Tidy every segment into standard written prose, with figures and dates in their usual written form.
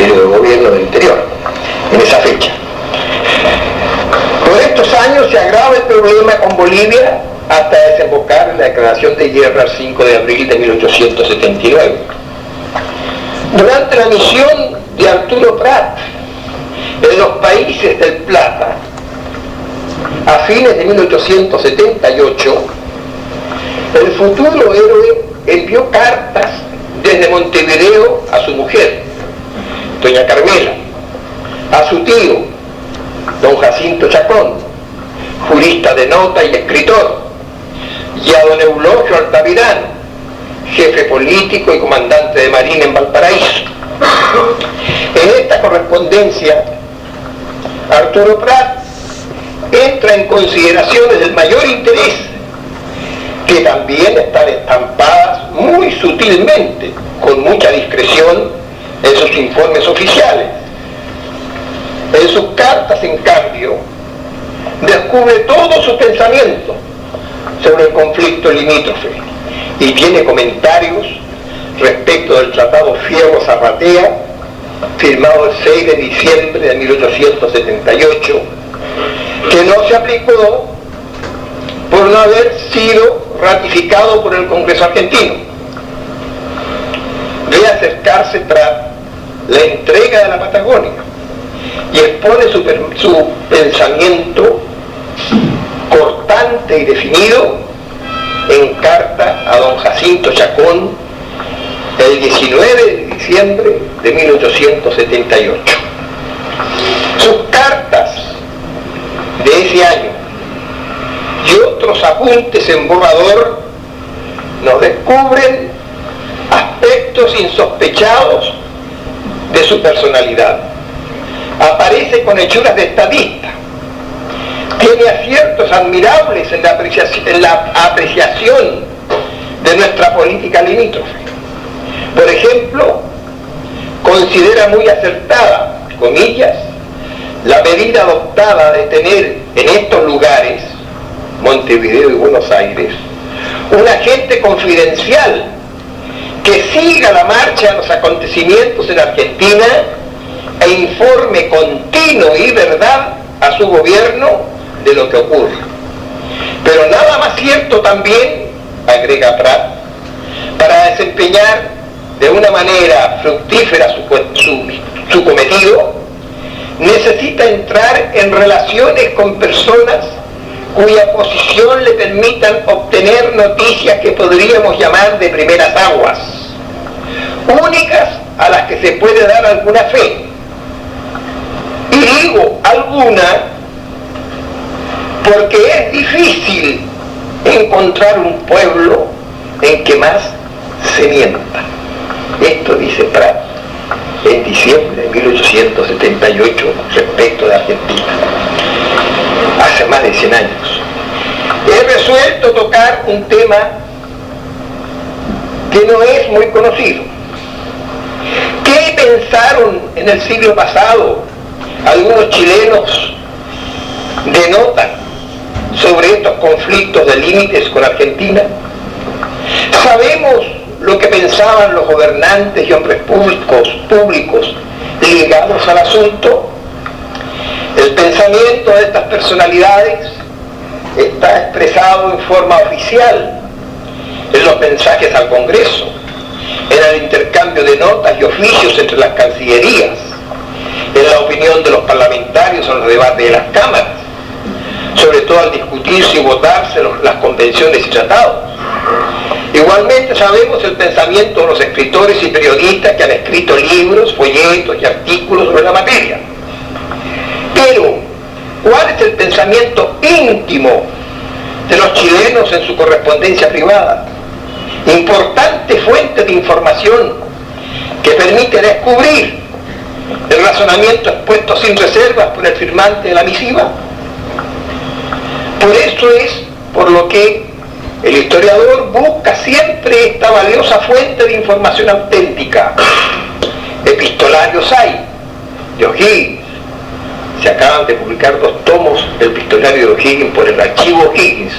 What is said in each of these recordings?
Ministerio de Gobierno del Interior, en esa fecha. Por estos años se agrava el problema con Bolivia hasta desembocar en la declaración de guerra el 5 de abril de 1879. Durante la misión de Arturo Prat en los países del Plata, a fines de 1878, el futuro héroe envió cartas desde Montevideo a su mujer, doña Carmela, a su tío, don Jacinto Chacón, jurista de nota y escritor, y a don Eulogio Altamirano, jefe político y comandante de marina en Valparaíso. En esta correspondencia, Arturo Prat entra en consideraciones del mayor interés, que también están estampadas muy sutilmente, con mucha discreción, en sus informes oficiales. En sus cartas, en cambio, descubre todo su pensamiento sobre el conflicto limítrofe y tiene comentarios respecto del Tratado Fierro-Zarratea, firmado el 6 de diciembre de 1878, que no se aplicó por no haber sido ratificado por el Congreso argentino. Ve acercarse tras la entrega de la Patagonia y expone su pensamiento cortante y definido en carta a don Jacinto Chacón el 19 de diciembre de 1878. Sus cartas de ese año y otros apuntes en borrador nos descubren aspectos insospechados de su personalidad. Aparece con hechuras de estadista, tiene aciertos admirables en la apreciación de nuestra política limítrofe. Por ejemplo, considera muy acertada, comillas, la medida adoptada de tener en estos lugares, Montevideo y Buenos Aires, un agente confidencial que siga la marcha de los acontecimientos en Argentina e informe continuo y verdad a su gobierno de lo que ocurre. Pero nada más cierto también, agrega Prat, para desempeñar de una manera fructífera su cometido, necesita entrar en relaciones con personas cuya posición le permitan obtener noticias que podríamos llamar de primeras aguas, únicas a las que se puede dar alguna fe. Y digo alguna porque es difícil encontrar un pueblo en que más se mienta. Esto dice Prat en diciembre de 1878 respecto de Argentina, hace más de 100 años. He resuelto tocar un tema que no es muy conocido. ¿Qué pensaron en el siglo pasado algunos chilenos de nota sobre estos conflictos de límites con Argentina? ¿Sabemos lo que pensaban los gobernantes y hombres públicos ligados al asunto? El pensamiento de estas personalidades está expresado en forma oficial en los mensajes al Congreso, en el intercambio de notas y oficios entre las cancillerías, en la opinión de los parlamentarios en los debates de las cámaras, sobre todo al discutirse y votarse las convenciones y tratados. Igualmente sabemos el pensamiento de los escritores y periodistas que han escrito libros, folletos y artículos sobre la materia. Pero, ¿cuál es el pensamiento íntimo de los chilenos en su correspondencia privada? Importante fuente de información que permite descubrir el razonamiento expuesto sin reservas por el firmante de la misiva. Por eso es por lo que el historiador busca siempre esta valiosa fuente de información auténtica. Epistolarios hay, de O'Higgins. Se acaban de publicar 2 tomos del epistolario de O'Higgins por el archivo O'Higgins.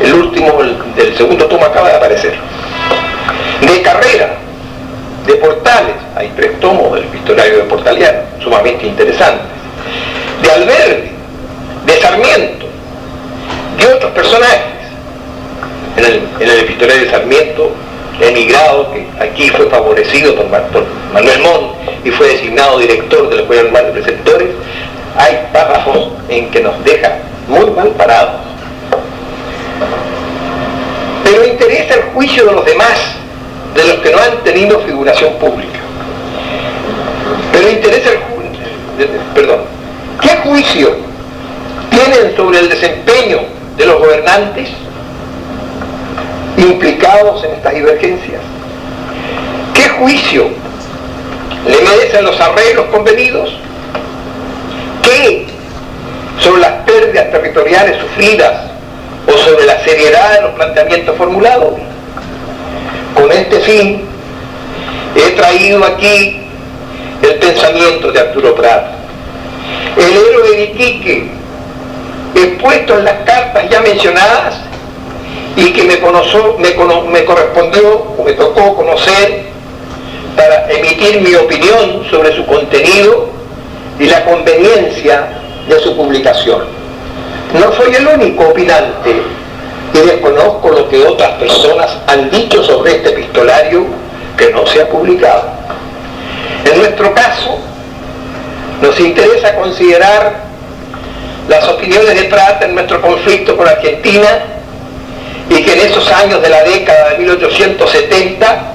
El último, del segundo tomo, acaba de aparecer. De Carrera, de Portales, hay 3 tomos del epistolario de Portaliano, sumamente interesantes, de Alberdi, de Sarmiento, de otros personajes. En el epistolario de Sarmiento, emigrado, que aquí fue favorecido por Manuel Montt y fue designado director de la Escuela Normal de Preceptores, hay párrafos en que nos deja muy mal parados. Pero interesa el juicio de los demás, de los que no han tenido figuración pública. Pero interesa ¿qué juicio tienen sobre el desempeño de los gobernantes implicados en estas divergencias? ¿Qué juicio le merecen los arreglos convenidos? ¿Qué sobre las pérdidas territoriales sufridas o sobre la seriedad de los planteamientos formulados? Con este fin he traído aquí el pensamiento de Arturo Prat, el héroe de Iquique, expuesto en las cartas ya mencionadas y que me correspondió o me tocó conocer para emitir mi opinión sobre su contenido y la conveniencia de su publicación. No soy el único opinante y desconozco lo que otras personas han dicho sobre este epistolario que no se ha publicado. En nuestro caso, nos interesa considerar las opiniones de Prat en nuestro conflicto con Argentina y que en esos años de la década de 1870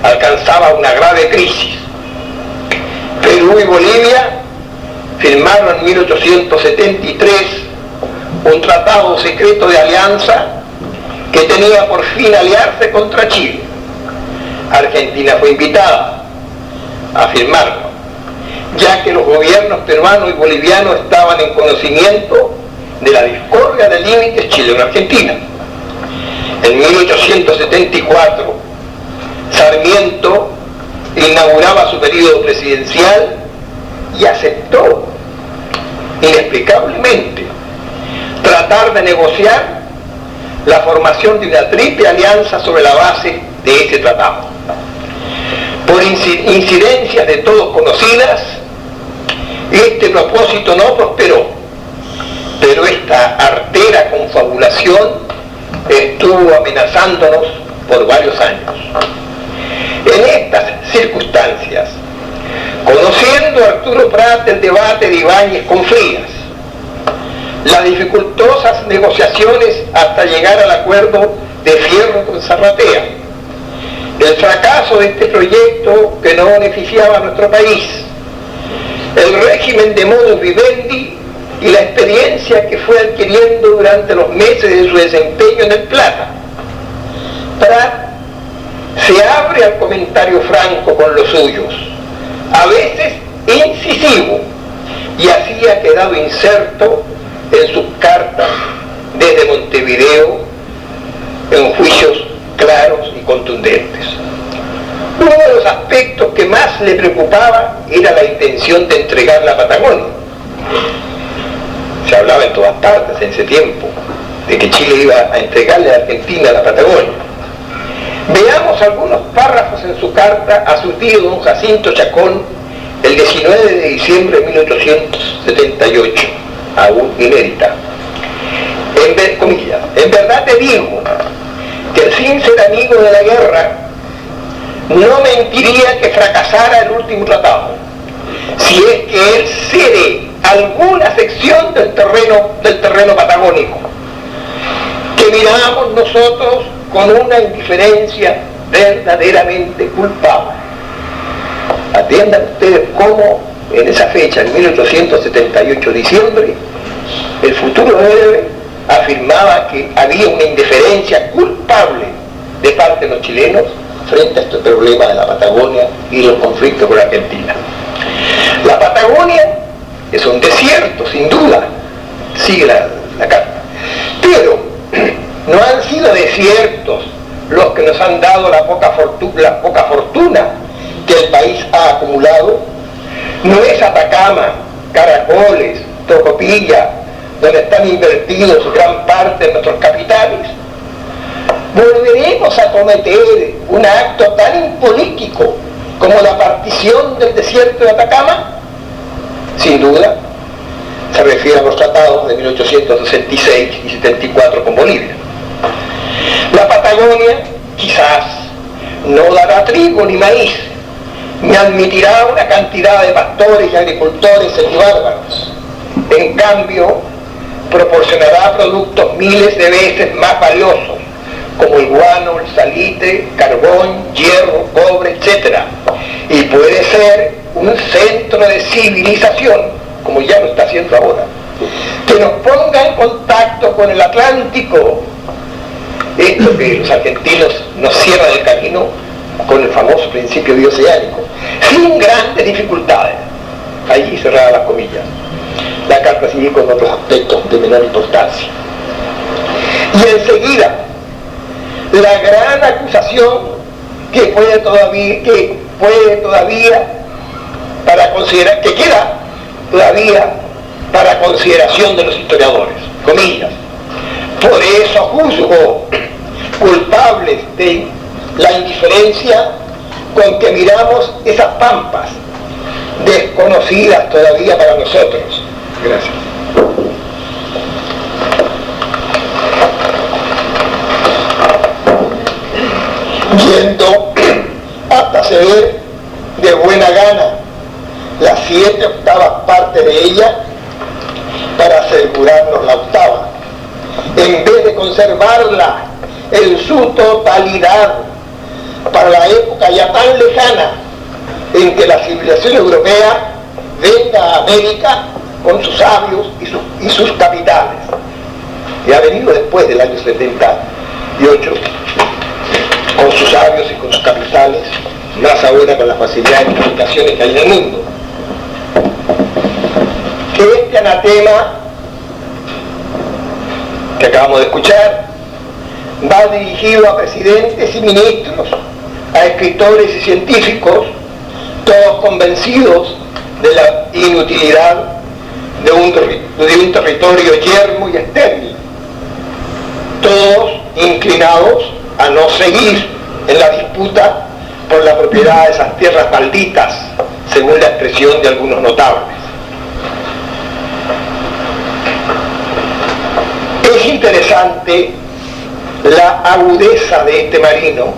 alcanzaba una grave crisis. Perú y Bolivia firmaron en 1873 un tratado secreto de alianza que tenía por fin aliarse contra Chile. Argentina fue invitada a firmarlo, ya que los gobiernos peruano y boliviano estaban en conocimiento de la discordia de límites chileno-argentina. En 1874, Sarmiento inauguraba su periodo presidencial y aceptó inexplicablemente tratar de negociar la formación de una triple alianza sobre la base de ese tratado. Por incidencias de todos conocidas, este propósito no prosperó, pero esta artera confabulación estuvo amenazándonos por varios años. En estas circunstancias, conociendo a Arturo Prat el debate de Ibáñez con Frías, las dificultosas negociaciones hasta llegar al acuerdo de Fierro con Zarratea, el fracaso de este proyecto que no beneficiaba a nuestro país, el régimen de modus vivendi y la experiencia que fue adquiriendo durante los meses de su desempeño en el Plata, Prat se abre al comentario franco con los suyos, a veces incisivo, y así ha quedado inserto en sus cartas desde Montevideo en juicios claros y contundentes. Uno de los aspectos que más le preocupaba era la intención de entregar la Patagonia. Se hablaba en todas partes en ese tiempo de que Chile iba a entregarle a Argentina la Patagonia. Veamos algunos párrafos en su carta a su tío don Jacinto Chacón el 19 de diciembre de 1878, aún inédita. En verdad te digo que sin ser amigo de la guerra no mentiría que fracasara el último tratado, si es que él cede alguna sección del terreno patagónico, que miramos nosotros con una indiferencia verdaderamente culpable. Atiendan ustedes cómo en esa fecha, en 1878 diciembre, el futuro héroe afirmaba que había una indiferencia culpable de parte de los chilenos frente a este problema de la Patagonia y los conflictos con Argentina. La Patagonia es un desierto, sin duda, sigue la carta, pero no han sido desiertos los que nos han dado la poca fortuna que el país ha acumulado. No es Atacama, Caracoles, Tocopilla, donde están invertidos gran parte de nuestros capitales. Volveremos a cometer un acto tan impolítico como la partición del desierto de Atacama, sin duda, se refiere a los tratados de 1866 y 74 con Bolivia. La Patagonia quizás no dará trigo ni maíz, ni admitirá una cantidad de pastores y agricultores semibárbaros. En cambio, proporcionará productos miles de veces más valiosos, como el guano, el salitre, carbón, hierro, cobre, etc. Y puede ser un centro de civilización, como ya lo está haciendo ahora, que nos ponga en contacto con el Atlántico. Esto que los argentinos nos cierran el camino con el famoso principio bioceánico, sin grandes dificultades. Allí cerrada las comillas. La carta sigue con otros aspectos de menor importancia. Y enseguida, la gran acusación que queda todavía para consideración de los historiadores, comillas. Por eso juzgo culpables de la indiferencia con que miramos esas pampas, desconocidas todavía para nosotros. Gracias. Yendo hasta ceder de buena gana las 7/8 partes de ella para asegurarnos la octava, en vez de conservarla en su totalidad para la época ya tan lejana en que la civilización europea venga a América con sus sabios y sus capitales. Y ha venido después del año 78 con sus sabios y con sus capitales, más ahora con las facilidades de comunicaciones que hay en el mundo. Que este anatema que acabamos de escuchar va dirigido a presidentes y ministros, a escritores y científicos, todos convencidos de la inutilidad de un territorio yermo y estéril, todos inclinados a no seguir en la disputa por la propiedad de esas tierras malditas, según la expresión de algunos notables. Es interesante la agudeza de este marino,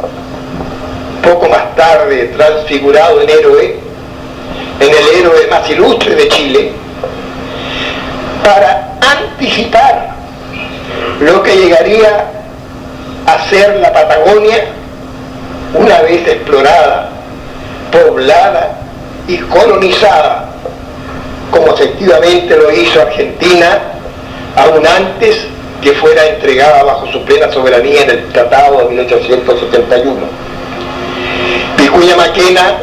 poco más tarde transfigurado en el héroe más ilustre de Chile, para anticipar lo que llegaría a ser la Patagonia una vez explorada, poblada y colonizada, como efectivamente lo hizo Argentina, aún antes que fuera entregada bajo su plena soberanía en el Tratado de 1871. Vicuña Maquena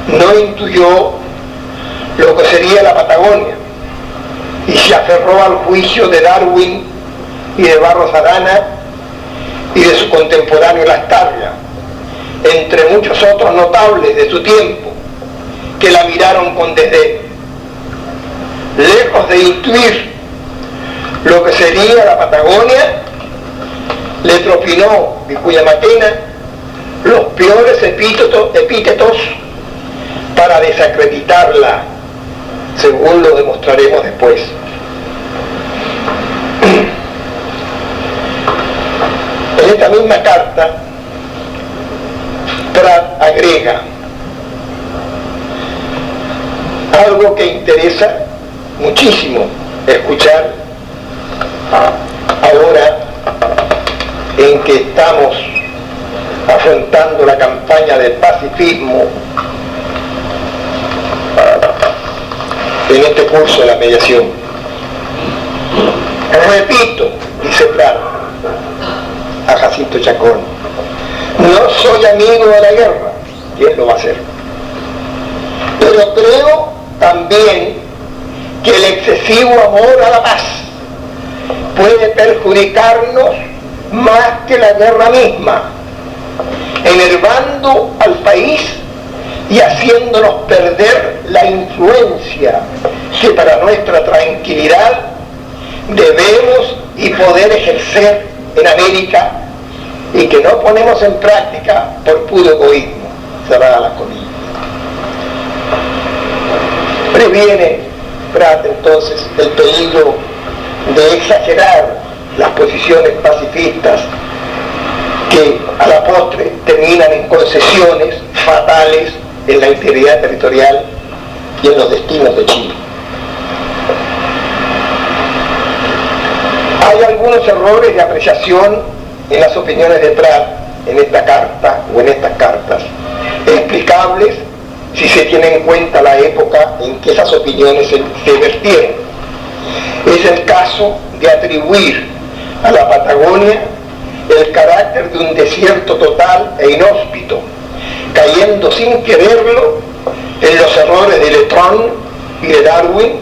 no intuyó lo que sería la Patagonia y se aferró al juicio de Darwin y de Barros Arana y de su contemporáneo Lastarria, entre muchos otros notables de su tiempo que la miraron con desdén. Lejos de intuir lo que sería la Patagonia, le propinó Vicuña Maquena los peores epítetos para desacreditarla, según lo demostraremos después. En esta misma carta, Prat agrega algo que interesa muchísimo escuchar ahora en que estamos afrontando la campaña del pacifismo en este curso de la mediación. Repito, dice Prat a Jacinto Chacón, no soy amigo de la guerra, ¿quién lo va a hacer? Pero creo también que el excesivo amor a la paz puede perjudicarnos más que la guerra misma, enervando al país y haciéndonos perder la influencia que para nuestra tranquilidad debemos y poder ejercer en América y que no ponemos en práctica por puro egoísmo. cerrada la comillas. Previene Prat entonces el peligro de exagerar las posiciones pacifistas que a la postre terminan en concesiones fatales en la integridad territorial y en los destinos de Chile. Hay algunos errores de apreciación en las opiniones de Prat en esta carta o en estas cartas, explicables si se tiene en cuenta la época en que esas opiniones se vertieron. Es el caso de atribuir a la Patagonia el carácter de un desierto total e inhóspito, cayendo sin quererlo en los errores de Letron y de Darwin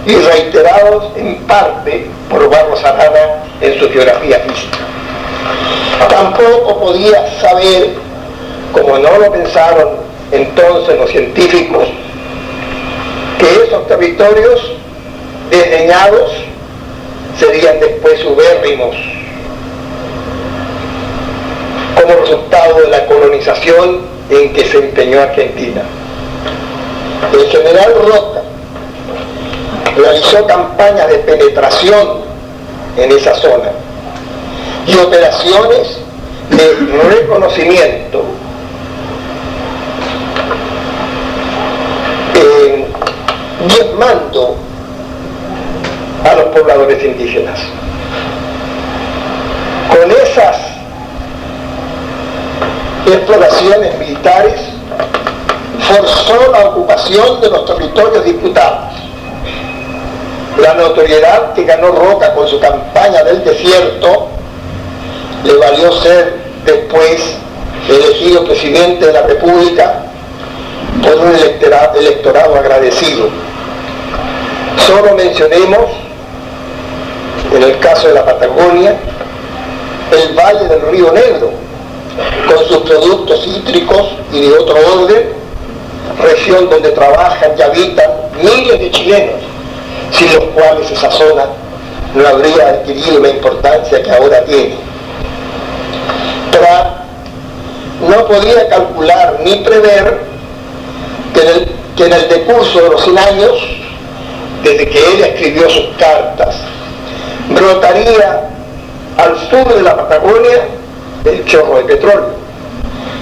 y reiterados en parte por Barros Arana en su geografía física. Tampoco podía saber, como no lo pensaron entonces los científicos, que esos territorios desdeñados serían después ubérrimos como resultado de la colonización en que se empeñó Argentina. El general Roca realizó campañas de penetración en esa zona y operaciones de reconocimiento diezmando a los pobladores indígenas. Con esas exploraciones militares forzó la ocupación de los territorios disputados. La notoriedad que ganó Roca con su campaña del desierto le valió ser después elegido presidente de la República por un electorado agradecido. Solo mencionemos, en el caso de la Patagonia, el valle del Río Negro, con sus productos cítricos y de otro orden, región donde trabajan y habitan miles de chilenos, sin los cuales esa zona no habría adquirido la importancia que ahora tiene. Prat no podía calcular ni prever que en el decurso de los 100 años, desde que él escribió sus cartas, brotaría al sur de la Patagonia el chorro de petróleo,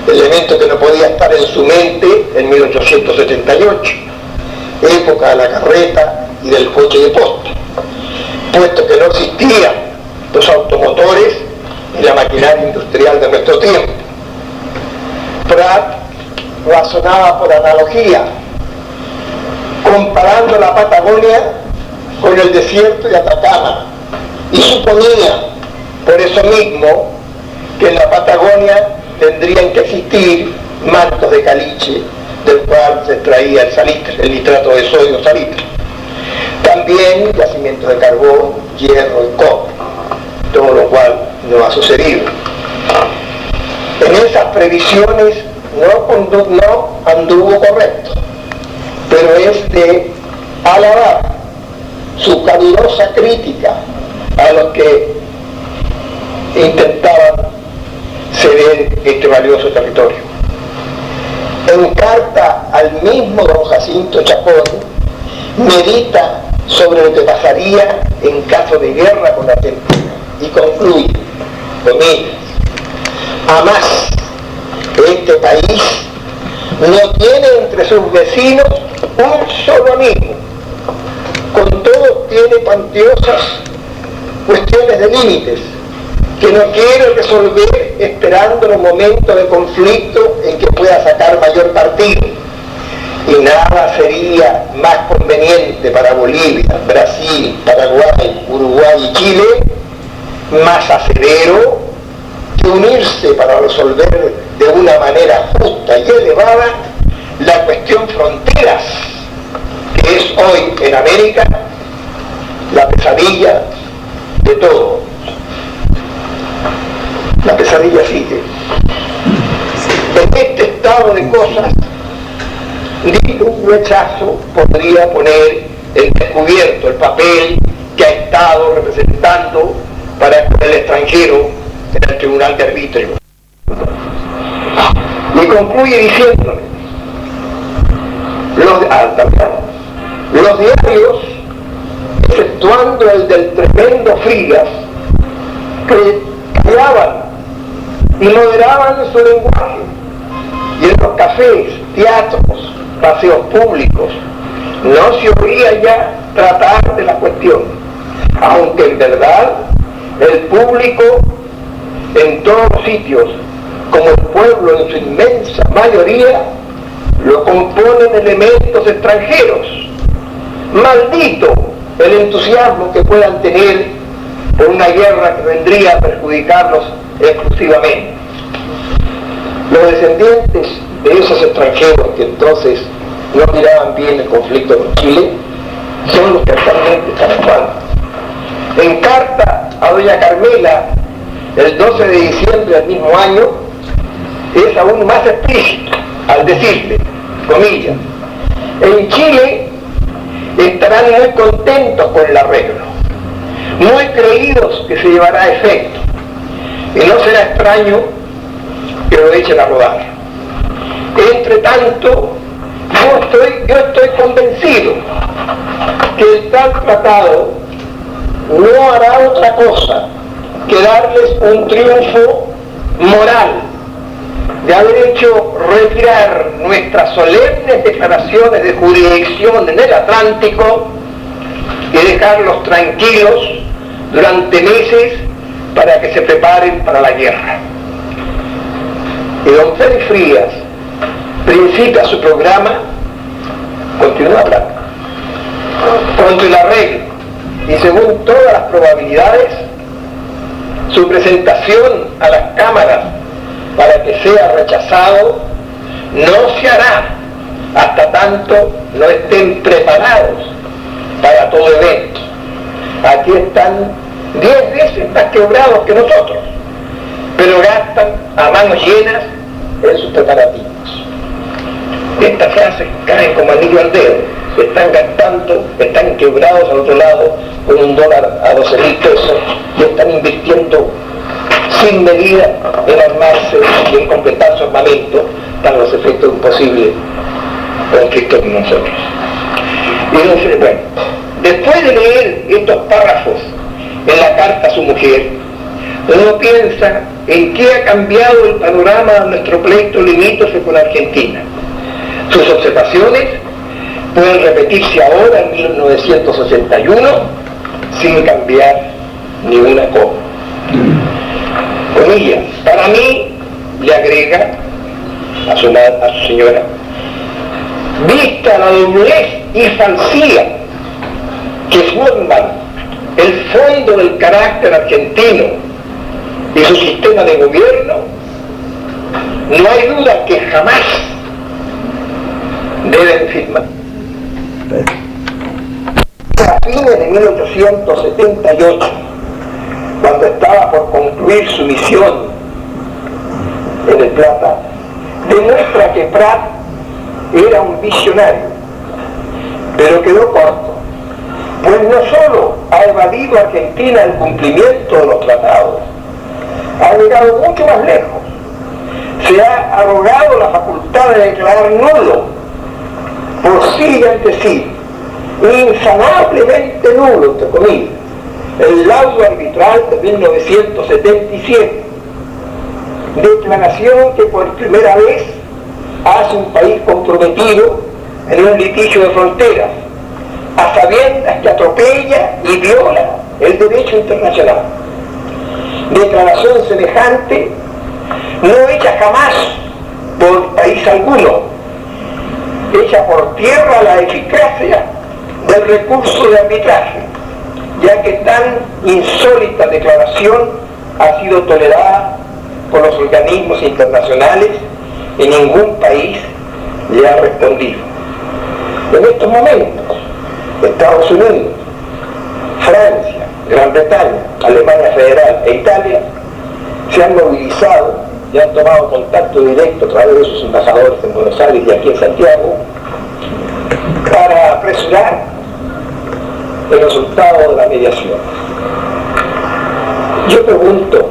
elemento que no podía estar en su mente en 1878, época de la carreta y del coche de posta, puesto que no existían los automotores y la maquinaria industrial de nuestro tiempo. Prat razonaba por analogía, comparando la Patagonia con el desierto de Atacama, y suponía por eso mismo que en la Patagonia tendrían que existir mantos de caliche del cual se extraía el salitre, el nitrato de sodio salitre. También yacimientos de carbón, hierro y cobre, todo lo cual no ha sucedido. En esas previsiones no anduvo correcto, pero es de alabar su calurosa crítica a los que intentaban ceder este valioso territorio. En carta al mismo don Jacinto Chacón, medita sobre lo que pasaría en caso de guerra con Argentina y concluye, comillas, a más, este país no tiene entre sus vecinos un solo amigo, con todo tiene cuantiosas cuestiones de límites que no quiere resolver esperando los momentos de conflicto en que pueda sacar mayor partido. Y nada sería más conveniente para Bolivia, Brasil, Paraguay, Uruguay y Chile, más acerero, que unirse para resolver de una manera justa y elevada la cuestión fronteras, que es hoy en América la pesadilla de todos. La pesadilla sigue. En este estado de cosas, un rechazo podría poner en descubierto el papel que ha estado representando para el extranjero en el Tribunal de Arbitrio. Y concluye diciéndole, los diarios, exceptuando el del tremendo Frigas, callaban y moderaban su lenguaje, y en los cafés, teatros, paseos públicos, no se oía ya tratar de la cuestión, aunque en verdad el público en todos los sitios, como el pueblo en su inmensa mayoría, lo componen elementos extranjeros. Maldito el entusiasmo que puedan tener por una guerra que vendría a perjudicarlos exclusivamente. Los descendientes de esos extranjeros que entonces no miraban bien el conflicto con Chile son los que actualmente están actuando. En carta a doña Carmela el 12 de diciembre del mismo año es aún más explícito al decirle, comillas, en Chile estarán muy contentos con el arreglo, muy creídos que se llevará a efecto, y no será extraño que lo echen a rodar. Entre tanto, yo estoy convencido que el tal tratado no hará otra cosa que darles un triunfo moral de haber hecho retirar nuestras solemnes declaraciones de jurisdicción en el Atlántico y dejarlos tranquilos durante meses para que se preparen para la guerra. Y don Félix Frías principia su programa, continúa hablando, contra el arreglo, y según todas las probabilidades, su presentación a las cámaras para que sea rechazado no se hará hasta tanto no estén preparados para todo evento. Aquí están 10 veces más quebrados que nosotros, pero gastan a manos llenas en sus preparativos. Estas frases caen como anillo al dedo. Están gastando, están quebrados al otro lado con $1 a 12.000 pesos y están invirtiendo sin medida en armarse y en completar su armamento para los efectos de un posible conflicto con nosotros. Y entonces, bueno, después de leer estos párrafos en la carta a su mujer, uno piensa en qué ha cambiado el panorama de nuestro pleito limítrofe con Argentina. Sus observaciones pueden repetirse ahora en 1981 sin cambiar ni una coma. Comillas, para mí, le agrega a su señora, vista la doblez y falsía que forman el fondo del carácter argentino y su sistema de gobierno, no hay duda que jamás deben firmar. A fines de 1878, cuando estaba por concluir su misión en El Plata, demuestra que Prat era un visionario, pero quedó corto, pues no solo ha evadido a Argentina el cumplimiento de los tratados, ha llegado mucho más lejos, se ha arrogado la facultad de declarar nulo por sí y ante sí, insanablemente nulo, entre comillas, el laudo arbitral de 1977, declaración que por primera vez hace un país comprometido en un litigio de fronteras, a sabiendas que atropella y viola el derecho internacional. Declaración semejante no hecha jamás por país alguno, hecha por tierra la eficacia del recurso de arbitraje, ya que tan insólita declaración ha sido tolerada por los organismos internacionales y ningún país le ha respondido. En estos momentos, Estados Unidos, Francia, Gran Bretaña, Alemania Federal e Italia se han movilizado y han tomado contacto directo a través de sus embajadores en Buenos Aires y aquí en Santiago para apresurar el resultado de la mediación. Yo pregunto,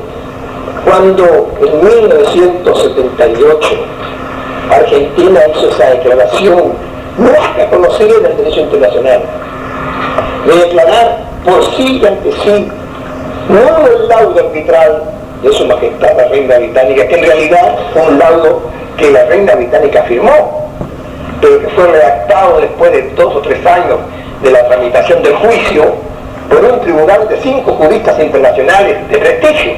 cuando en 1978 Argentina hizo esa declaración nunca conocida en el derecho internacional, de declarar por sí y ante sí no el laudo arbitral de su majestad la reina británica, que en realidad fue un laudo que la reina británica firmó, pero que fue redactado después de 2 o 3 años de la tramitación del juicio por un tribunal de 5 juristas internacionales de prestigio,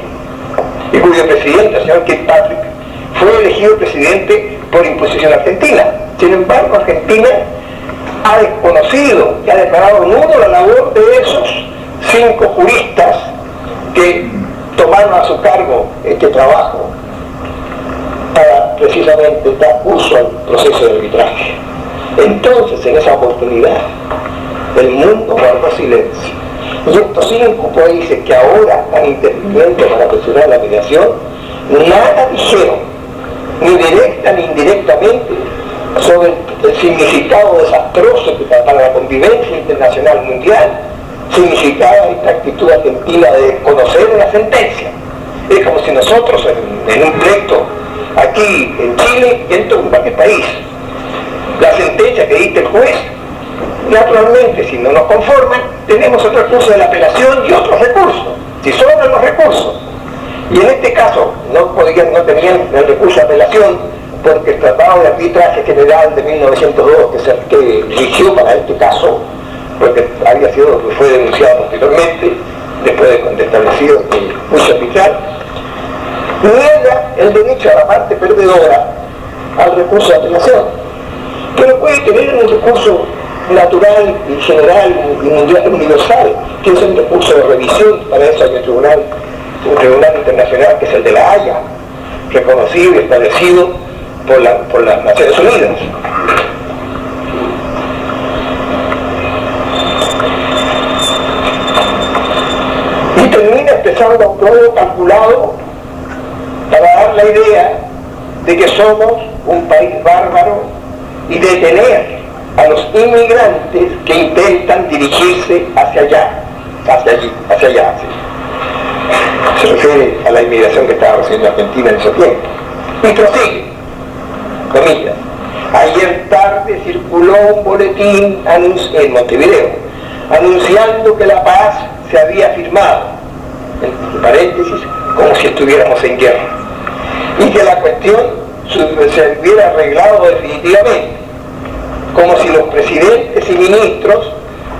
y cuyo presidente, el señor Kirkpatrick, fue elegido presidente por imposición argentina. Sin embargo, Argentina ha desconocido y ha declarado nulo la labor de esos 5 juristas que tomaron a su cargo este trabajo para precisamente dar curso al proceso de arbitraje. Entonces, en esa oportunidad, el mundo guardó silencio. Y estos 5 países que ahora están interviniendo para presionar la mediación, nada dijeron, ni directa ni indirectamente, sobre el significado desastroso que para la convivencia internacional mundial significaba esta actitud argentina de desconocer una sentencia. Es como si nosotros en un pleito aquí en Chile y en cualquier país, la sentencia que dicta el juez, naturalmente si no nos conforman tenemos otro recurso de la apelación y otros recursos, si sobran los recursos. Y en este caso no tenían el recurso de apelación, porque el Tratado de Arbitraje General de 1902 que rigió para este caso, porque fue denunciado posteriormente, después de establecido el juicio arbitral, niega el derecho a la parte perdedora al recurso de apelación, que lo puede tener un recurso natural y general y mundial universal, que es un recurso de revisión. Para eso hay un tribunal internacional que es el de La Haya, reconocido y establecido por las Naciones Unidas. Y termina expresando un modo calculado para dar la idea de que somos un país bárbaro y detener a los inmigrantes que intentan dirigirse hacia allá. Se refiere a la inmigración que estaba recibiendo Argentina en ese tiempo. Y prosigue, comillas: ayer tarde circuló un boletín en Montevideo anunciando que la paz se había firmado, entre paréntesis, como si estuviéramos en guerra, y que la cuestión se hubiera arreglado definitivamente, como si los presidentes y ministros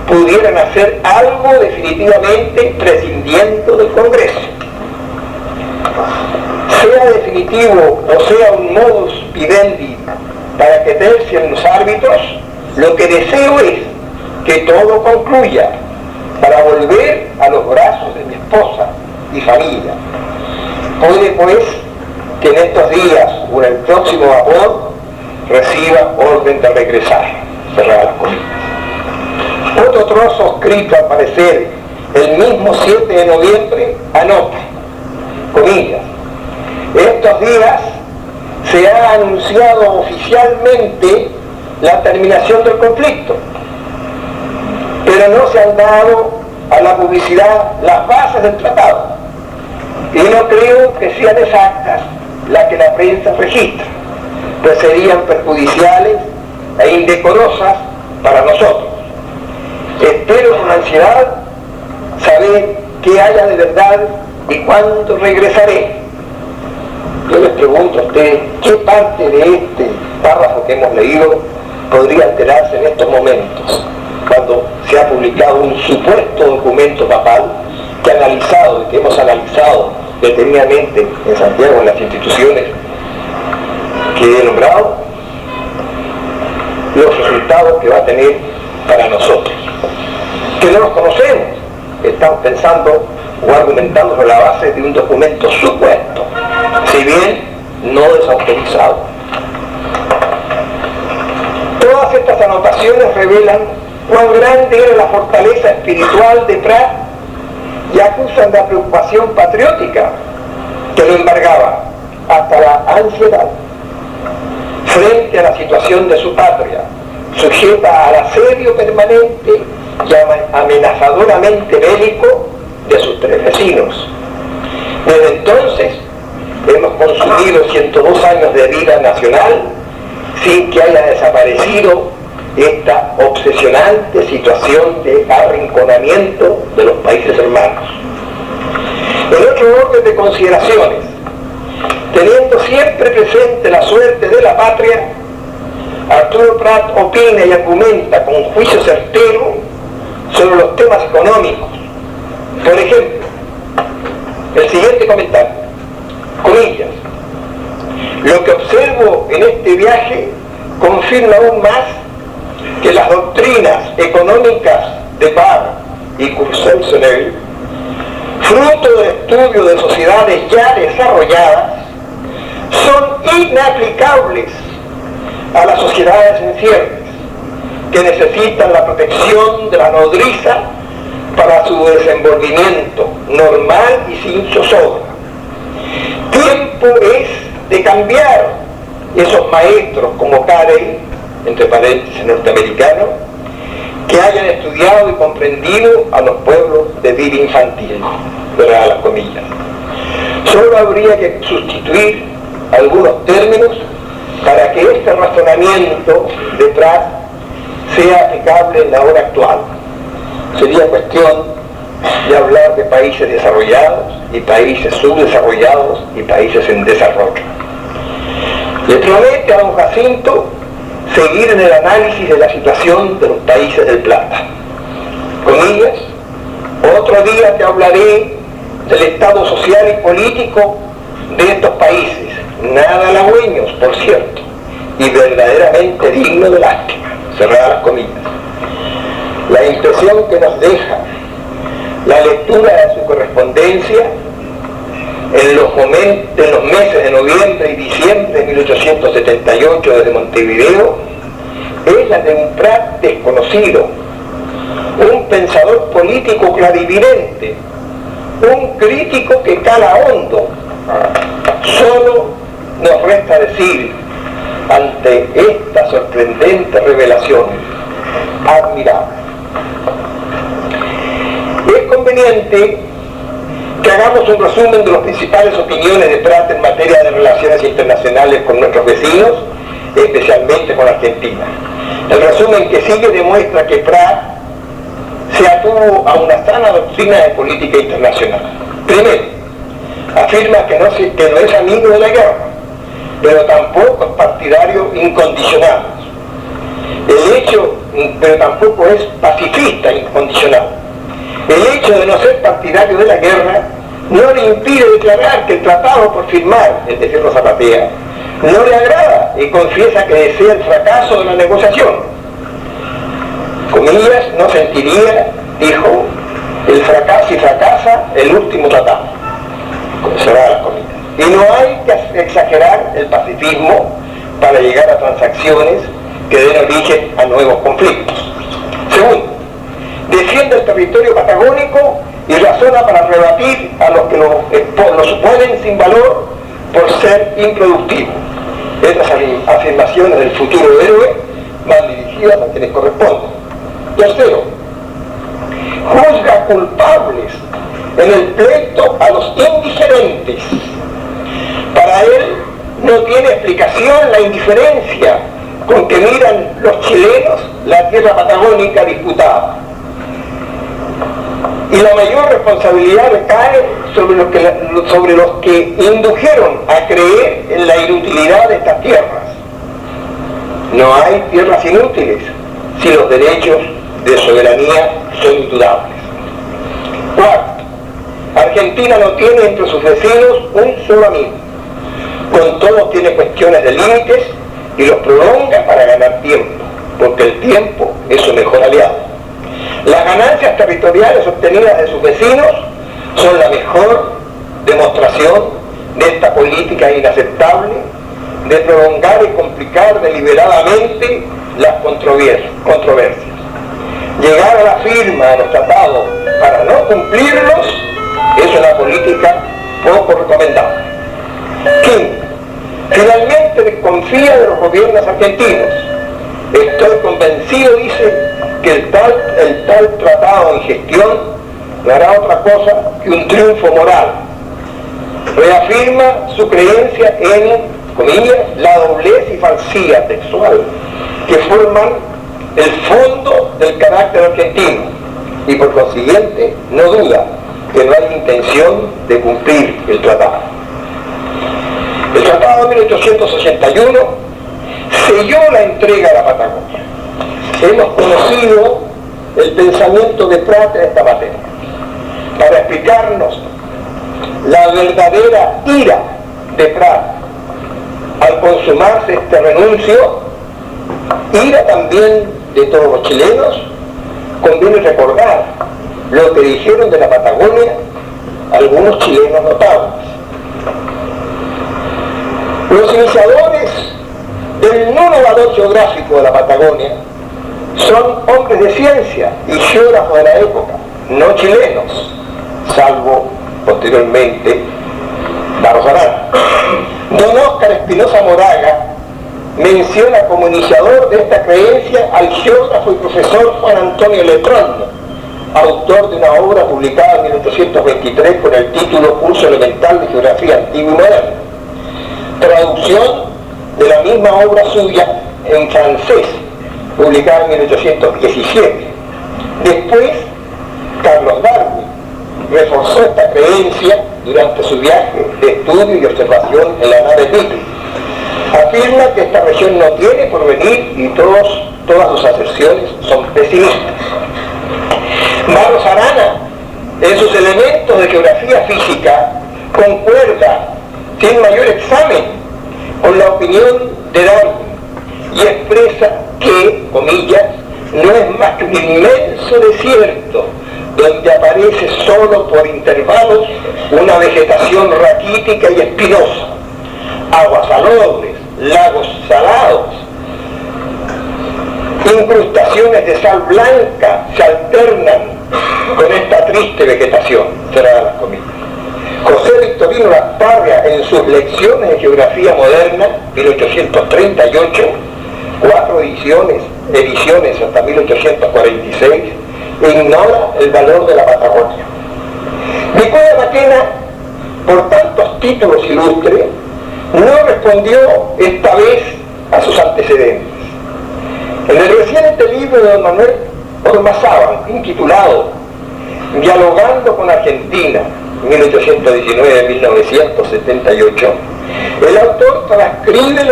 pudieran hacer algo definitivamente prescindiendo del Congreso. Sea definitivo o sea un modus vivendi para que tercien los árbitros, lo que deseo es que todo concluya para volver a los brazos de mi esposa y familia. Puede pues que en estos días o en el próximo vapor reciba orden de regresar. Cerrar las comillas. Otro trozo escrito al parecer el mismo 7 de noviembre anota, comillas: estos días se ha anunciado oficialmente la terminación del conflicto, pero no se han dado a la publicidad las bases del tratado, y no creo que sean exactas las que la prensa registra, pues serían perjudiciales e indecorosas para nosotros. Espero con ansiedad saber qué haya de verdad y cuándo regresaré. Yo les pregunto a ustedes, ¿qué parte de este párrafo que hemos leído podría alterarse en estos momentos, cuando se ha publicado un supuesto documento papal que hemos analizado detenidamente en Santiago, en las instituciones que he nombrado, los resultados que va a tener para nosotros, que no los conocemos? Estamos pensando o argumentando sobre la base de un documento supuesto, si bien no desautorizado. Todas estas anotaciones revelan cuán grande era la fortaleza espiritual de Prat y acusan la preocupación patriótica que lo embargaba hasta la ansiedad frente a la situación de su patria, sujeta al asedio permanente y amenazadoramente bélico de sus 3 vecinos. Desde entonces hemos consumido 102 años de vida nacional sin que haya desaparecido esta obsesionante situación de arrinconamiento de los países hermanos. En otro orden de consideraciones, teniendo siempre presente la suerte de la patria, Arturo Prat opina y argumenta con juicio certero sobre los temas económicos. Por ejemplo, el siguiente comentario, comillas: lo que observo en este viaje confirma aún más que las doctrinas económicas de Barr y Courcelles-Sonnel, fruto del estudio de sociedades ya desarrolladas, son inaplicables a las sociedades inciertas, que necesitan la protección de la nodriza para su desenvolvimiento normal y sin zozobra. Tiempo es de cambiar esos maestros como Carey, entre paréntesis norteamericano, que hayan estudiado y comprendido a los pueblos de vida infantil, cerradas las comillas. Solo habría que sustituir algunos términos para que este razonamiento de Prat sea aplicable en la hora actual. Sería cuestión de hablar de países desarrollados y países subdesarrollados y países en desarrollo. Le promete a don Jacinto seguir en el análisis de la situación de los países del Plata. Comillas: otro día te hablaré del estado social y político de estos países, nada halagüeños, por cierto, y verdaderamente digno de lástima. Cerradas las comillas. La impresión que nos deja la lectura de su correspondencia en los meses de noviembre y diciembre de 1878 desde Montevideo es la de un Prat desconocido, un pensador político clarividente, un crítico que cala hondo. Solo nos resta decir ante esta sorprendente revelación: admirable. Es conveniente que hagamos un resumen de las principales opiniones de Prat en materia de relaciones internacionales con nuestros vecinos, especialmente con Argentina. El resumen que sigue demuestra que Prat se atuvo a una sana doctrina de política internacional. Primero, afirma que no es amigo de la guerra, pero tampoco es partidario incondicional. Pero tampoco es pacifista incondicional. El hecho de no ser partidario de la guerra no le impide declarar que el tratado por firmar, es decir, lo zapatea, no le agrada y confiesa que desea el fracaso de la negociación. Comillas: no sentiría, dijo, el fracaso si fracasa el último tratado. Cerrar las comillas. Y no hay que exagerar el pacifismo para llegar a transacciones que den origen a nuevos conflictos. Segundo, defiende el territorio patagónico y razona para rebatir a los que lo suponen sin valor por ser improductivo. Estas afirmaciones del futuro héroe van dirigidas a quienes corresponden. Tercero, juzga culpables en el pleito a los indiferentes. Para él no tiene explicación la indiferencia con que miran los chilenos la tierra patagónica disputada. Y la mayor responsabilidad recae sobre los que indujeron a creer en la inutilidad de estas tierras. No hay tierras inútiles si los derechos de soberanía son indudables. Cuarto, Argentina no tiene entre sus vecinos un solo amigo. Con todo tiene cuestiones de límites y los prolonga para ganar tiempo, porque el tiempo es su mejor aliado. Las ganancias territoriales obtenidas de sus vecinos son la mejor demostración de esta política inaceptable de prolongar y complicar deliberadamente las controversias. Llegar a la firma de los tratados para no cumplirlos es una política poco recomendable. Quinto, finalmente desconfía de los gobiernos argentinos. Estoy convencido, dice, que el tal tratado en gestión no hará otra cosa que un triunfo moral. Reafirma su creencia en comillas, la doblez y falsía textual que forman el fondo del carácter argentino, y por consiguiente no duda que no hay intención de cumplir el tratado. El tratado de 1881 selló la entrega a la Patagonia. Hemos conocido el pensamiento de Prat en esta materia. Para explicarnos la verdadera ira de Prat al consumarse este renuncio, ira también de todos los chilenos, conviene recordar lo que dijeron de la Patagonia algunos chilenos notables. Los iniciadores del nuevo valor geográfico de la Patagonia son hombres de ciencia y geógrafos de la época, no chilenos, salvo posteriormente Barros Arana. Don Óscar Espinosa Moraga menciona como iniciador de esta creencia al geógrafo y profesor Juan Antonio Letrón, autor de una obra publicada en 1823 con el título Curso Elemental de Geografía Antigua y Moderna, traducción de la misma obra suya en francés, publicada en 1817. Después, Carlos Darwin reforzó esta creencia durante su viaje de estudio y observación en la nave Beagle. Afirma que esta región no tiene porvenir y todas sus aserciones son pesimistas. Barros Arana, en sus elementos de geografía física, concuerda sin mayor examen con la opinión de Darwin y expresa que, comillas, no es más que un inmenso desierto donde aparece solo por intervalos una vegetación raquítica y espinosa, aguas salobres, lagos salados, incrustaciones de sal blanca se alternan con esta triste vegetación, cerradas las comillas. José Victorino Lastarria, en sus Lecciones de Geografía Moderna, 1838, 4 ediciones hasta 1846, ignora el valor de la Patagonia. Nicolás Maquena, por tantos títulos ilustres, no respondió esta vez a sus antecedentes. En el reciente libro de don Manuel Ormazábal, intitulado Dialogando con Argentina, 1819-1978, el autor transcribe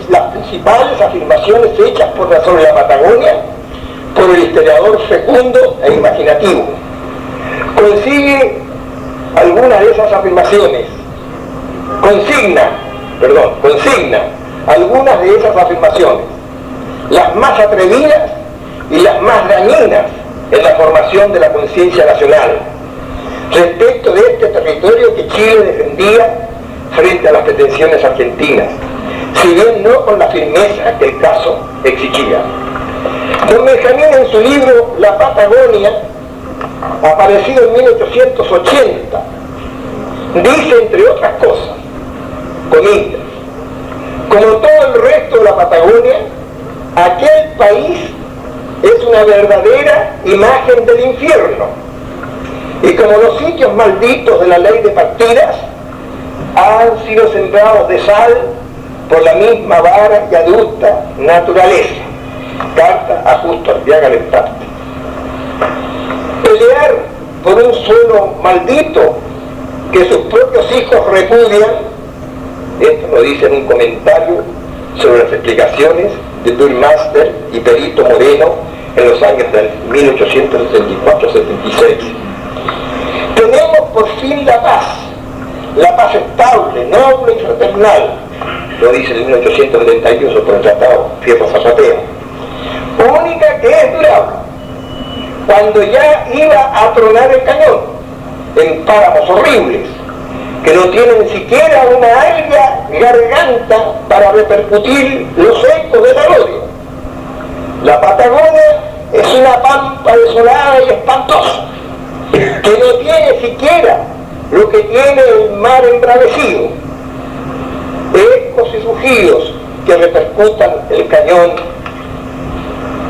las principales afirmaciones hechas sobre la Patagonia por el historiador fecundo e imaginativo. Consigue algunas de esas afirmaciones, consigna algunas de esas afirmaciones, las más atrevidas y las más dañinas en la formación de la conciencia nacional respecto de este territorio que Chile defendía frente a las pretensiones argentinas, si bien no con la firmeza que el caso exigía. Don Benjamín, en su libro La Patagonia, aparecido en 1880, dice, entre otras cosas, comillas, como todo el resto de la Patagonia, aquel país es una verdadera imagen del infierno, y como los sitios malditos de la ley de partidas han sido sembrados de sal por la misma vara y adusta naturaleza. Carta a Justo Arteaga Lemparte. Pelear por un suelo maldito que sus propios hijos repudian, esto lo dice en un comentario sobre las explicaciones de Durmaster y Perito Moreno en los años del 1874-76. Tenemos por fin la paz estable, noble y fraternal, lo dice en 1871 por el Tratado Fierro-Zapatero, única que es durable, cuando ya iba a tronar el cañón, en páramos horribles, que no tienen siquiera una alga garganta para repercutir los ecos de la gloria. La Patagonia es una pampa desolada y espantosa, que no tiene siquiera lo que tiene el mar embravecido, ecos y rugidos que repercutan el cañón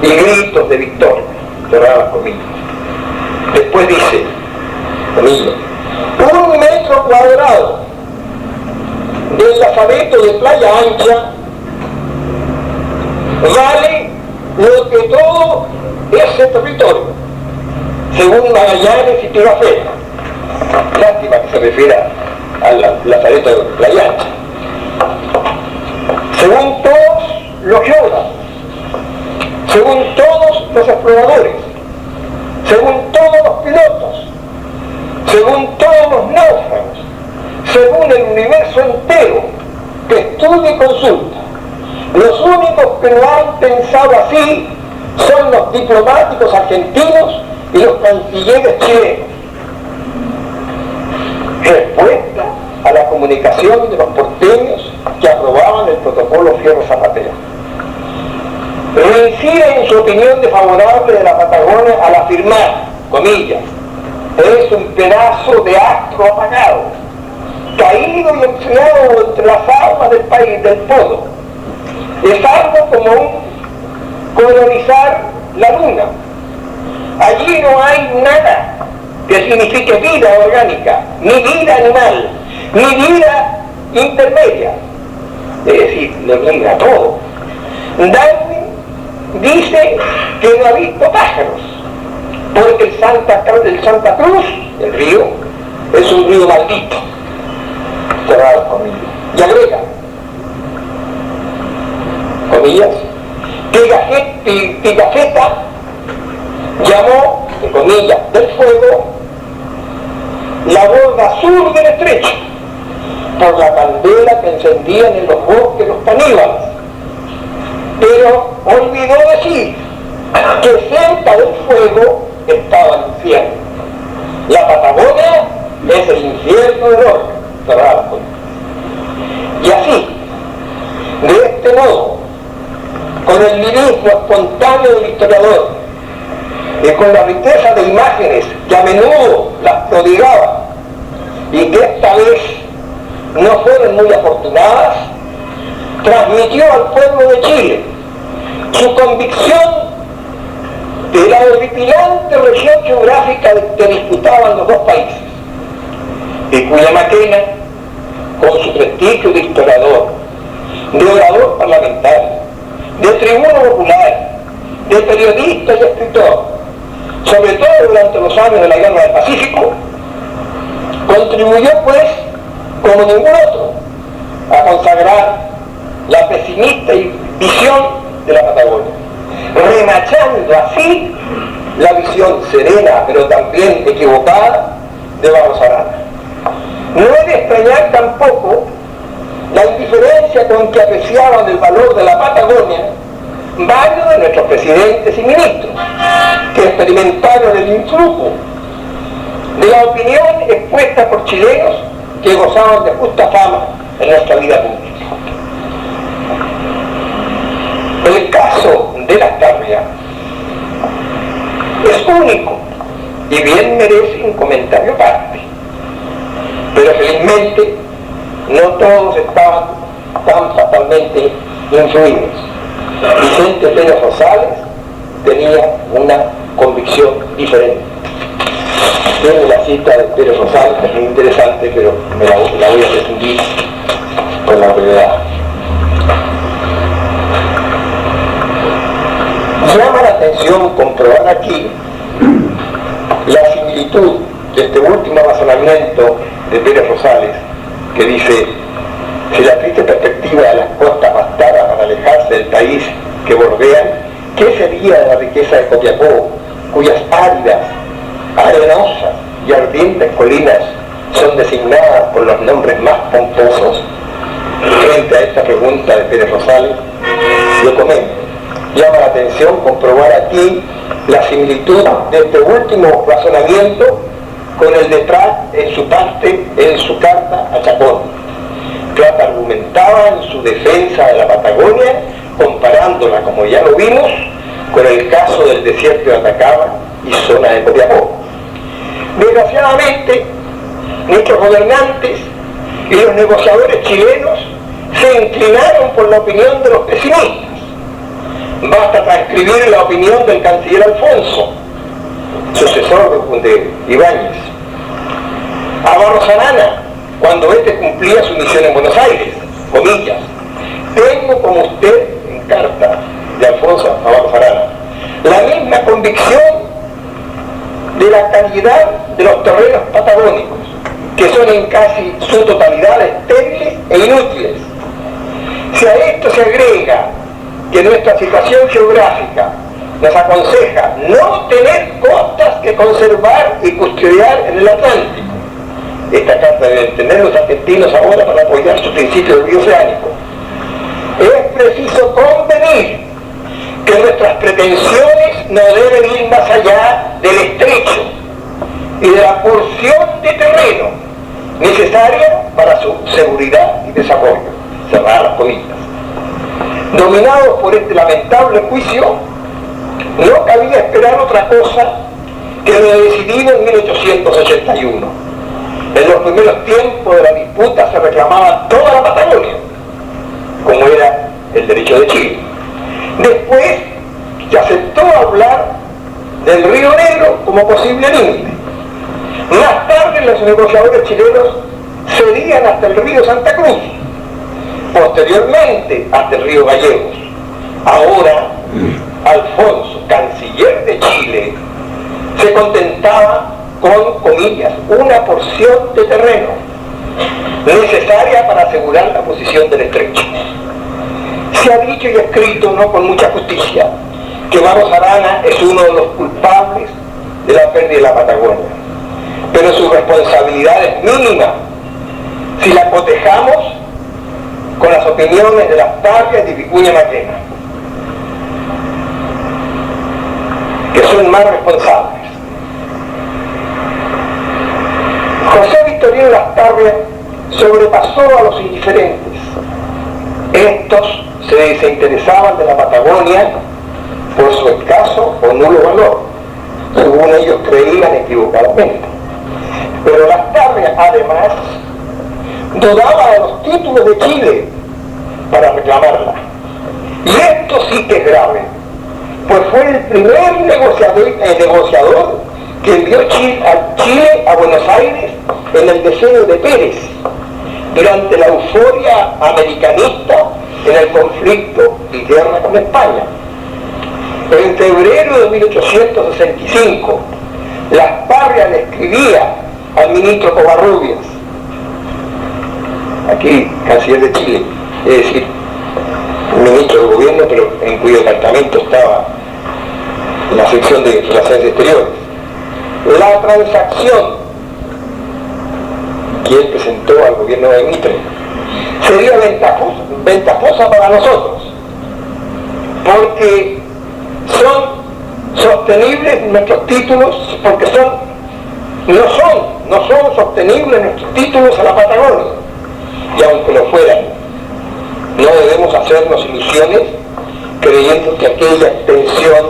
y gritos de victoria, cerradas comillas. Después dice, comillas, 1 metro cuadrado de Lazareto de Playa Ancha vale lo que todo ese territorio, según Magallanes y Pigafetta. Lástima que se refiera al Lazareto de Playa Ancha. Según todos los geólogos, según todos los exploradores, según todos los pilotos, según todos los náufragos, según el universo entero que estudia y consulta, los únicos que lo han pensado así son los diplomáticos argentinos y los cancilleres chilenos. Respuesta a la comunicación de los porteños que aprobaban el protocolo Fierro-Zapatero. Reincide en su opinión desfavorable de la Patagonia al afirmar, comillas, es un pedazo de astro apagado, caído y enfriado entre las aguas del país, del polo. Es algo como un colonizar la luna. Allí no hay nada que signifique vida orgánica, ni vida animal, ni vida intermedia. Es decir, le niega todo. Darwin dice que no ha visto pájaros, porque el Santa Cruz, el río, es un río maldito. Cerrado comillas. Y agrega, comillas, Pigafetta llamó, de comillas, del fuego, la borda sur del estrecho, por la candela que encendían en los bosques los caníbales. Pero olvidó decir que cerca del fuego estaba el infierno. La Patagonia es el infierno del orbe, cerrado. Y así, de este modo, con el lirismo espontáneo del historiador y con la riqueza de imágenes que a menudo las prodigaba y que esta vez no fueron muy afortunadas, transmitió al pueblo de Chile su convicción de la horripilante región geográfica que disputaban los dos países, y cuya Maquena, con su prestigio de historiador, de orador parlamentario, de tribuno popular, de periodista y escritor, sobre todo durante los años de la Guerra del Pacífico, contribuyó pues, como ningún otro, a consagrar la pesimista visión de la Patagonia, remachando así la visión serena pero también equivocada de Barros Arana. No es de extrañar tampoco la indiferencia con que apreciaban el valor de la Patagonia varios de nuestros presidentes y ministros, que experimentaron el influjo de la opinión expuesta por chilenos que gozaban de justa fama en nuestra vida pública. El caso de Lastarria es único y bien merece un comentario aparte, pero felizmente no todos estaban tan fatalmente influidos. Vicente Pérez Rosales tenía una convicción diferente. Tiene la cita de Pérez Rosales, que es muy interesante, pero me la voy a prescindir con la brevedad. Llama la atención comprobar aquí la similitud de este último razonamiento de Pérez Rosales, que dice: si la triste perspectiva de las costas bastara para alejarse del país que bordean, ¿qué sería de la riqueza de Copiapó, cuyas áridas, arenosas y ardientes colinas son designadas por los nombres más pomposos? Frente a esta pregunta de Pérez Rosales, yo comento: llama la atención comprobar aquí la similitud de este último razonamiento con el de Prat en su carta a Chacón. Prat argumentaba en su defensa de la Patagonia, comparándola, como ya lo vimos, con el caso del desierto de Atacama y zona de Copiapó. Desgraciadamente, nuestros gobernantes y los negociadores chilenos se inclinaron por la opinión de los pesimistas. Basta transcribir la opinión del canciller Alfonso, sucesor de Ibáñez, a Barros Arana, cuando éste cumplía su misión en Buenos Aires, comillas, tengo como usted, en carta de Alfonso Navarro Arana, la misma convicción de la calidad de los terrenos patagónicos, que son en casi su totalidad estériles e inútiles. Si a esto se agrega que nuestra situación geográfica nos aconseja no tener costas que conservar y custodiar en el Atlántico, esta carta deben tener los argentinos ahora para apoyar su principio bioceánico, es preciso convenir que nuestras pretensiones no deben ir más allá del estrecho y de la porción de terreno necesaria para su seguridad y desarrollo. Cerrar las comillas. Dominados por este lamentable juicio, no cabía esperar otra cosa que lo decidido en 1881. En los primeros tiempos de la disputa se reclamaba toda la Patagonia, como era el derecho de Chile. Después se aceptó hablar del Río Negro como posible límite. Más tarde los negociadores chilenos cedían hasta el río Santa Cruz, posteriormente hasta el río Gallegos. Ahora Alfonso, canciller de Chile, se contentaba con, comillas, una porción de terreno necesaria para asegurar la posición del estrecho. Se ha dicho y escrito, no con mucha justicia, que Barros Arana es uno de los culpables de la pérdida de la Patagonia, pero su responsabilidad es mínima si la cotejamos con las opiniones de las Tapias y Vicuña Maquena, que son más responsables. José Victorino Lastarria sobrepasó a los indiferentes. Estos se desinteresaban de la Patagonia por su escaso o nulo valor, según ellos creían equivocadamente. Pero Lastarria, además, dudaba de los títulos de Chile para reclamarla. Y esto sí que es grave, pues fue el primer negociador que envió a Chile a Buenos Aires en el decenio de Pérez, durante la euforia americanista en el conflicto y guerra con España. En febrero de 1865, Lastarria le escribía al ministro Covarrubias, aquí canciller de Chile, es decir, un ministro del gobierno, pero en cuyo departamento estaba la sección de Relaciones Exteriores. La transacción que él presentó al gobierno de Mitre sería ventajosa para nosotros, porque son sostenibles nuestros títulos, porque no son sostenibles nuestros títulos a la Patagonia, y aunque lo fueran, no debemos hacernos ilusiones creyendo que aquella extensión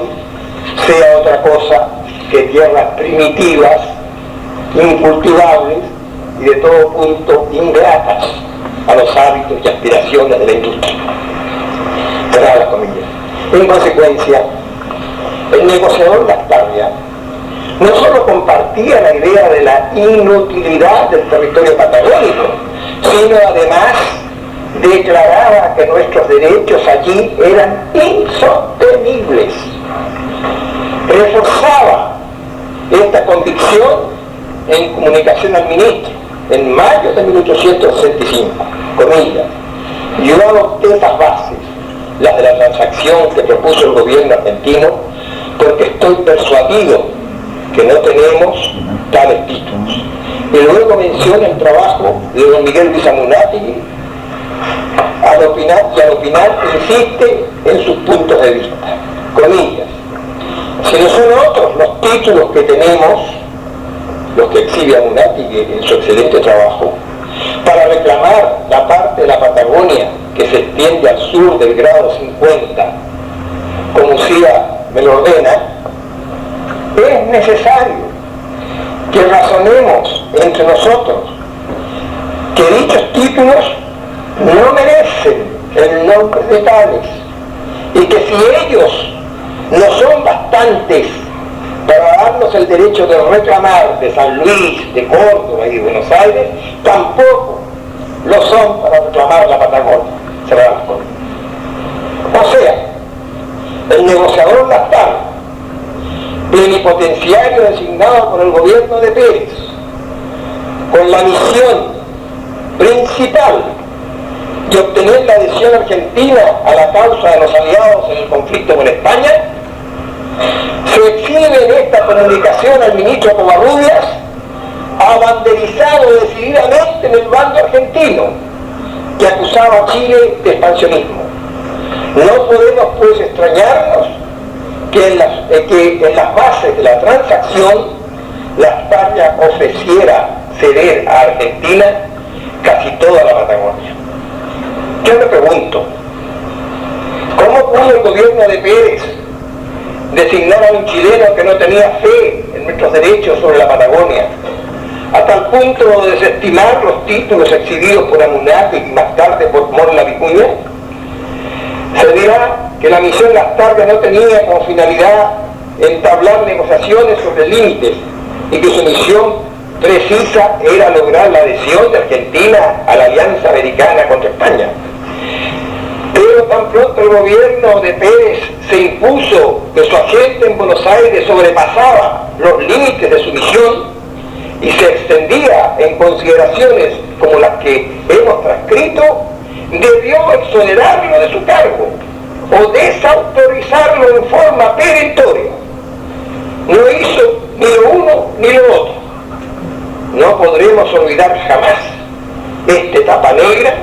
sea otra cosa que tierras primitivas, incultivables y de todo punto ingratas a los hábitos y aspiraciones de la industria. Cerrar las comillas. En consecuencia, el negociador Lastarria no solo compartía la idea de la inutilidad del territorio patagónico, sino además declaraba que nuestros derechos allí eran insostenibles. Reforzaba esta convicción en comunicación al ministro en mayo de 1865, comillas: yo adopté esas bases, las de la transacción que propuso el gobierno argentino, porque estoy persuadido que no tenemos tales títulos. Y luego menciona el trabajo de don Miguel Bisamunati, al opinar insiste en sus puntos de vista, comillas: si no son otros los títulos que tenemos, los que exhibe Amunati en su excelente trabajo, para reclamar la parte de la Patagonia que se extiende al sur del grado 50, como Usía me lo ordena, es necesario que razonemos entre nosotros que dichos títulos no merecen el nombre de tales, y que si ellos no son bastantes para darnos el derecho de reclamar de San Luis, de Córdoba y de Buenos Aires, tampoco lo son para reclamar la Patagonia. Cerrar las comillas. O sea, el negociador Lastarria, plenipotenciario designado por el gobierno de Pérez, con la misión principal de obtener la adhesión argentina a la causa de los aliados en el conflicto con España, se exhibe en esta comunicación al ministro Covarrubias abanderizado decididamente en el bando argentino, que acusaba a Chile de expansionismo. No podemos pues extrañarnos que en las bases de la transacción Lastarria ofreciera ceder a Argentina casi toda la Patagonia. Yo me pregunto, ¿cómo pudo el gobierno de Pérez designar a un chileno que no tenía fe en nuestros derechos sobre la Patagonia, a tal punto de desestimar los títulos exhibidos por Amunátegui y más tarde por Morla Vicuña? Se dirá que la misión Lastarria no tenía como finalidad entablar negociaciones sobre límites y que su misión precisa era lograr la adhesión de Argentina a la alianza americana contra España. Pero tan pronto el gobierno de Pérez se impuso que su agente en Buenos Aires sobrepasaba los límites de su misión y se extendía en consideraciones como las que hemos transcrito, debió exonerarlo de su cargo o desautorizarlo en forma perentoria. No hizo ni lo uno ni lo otro. No podremos olvidar jamás esta etapa negra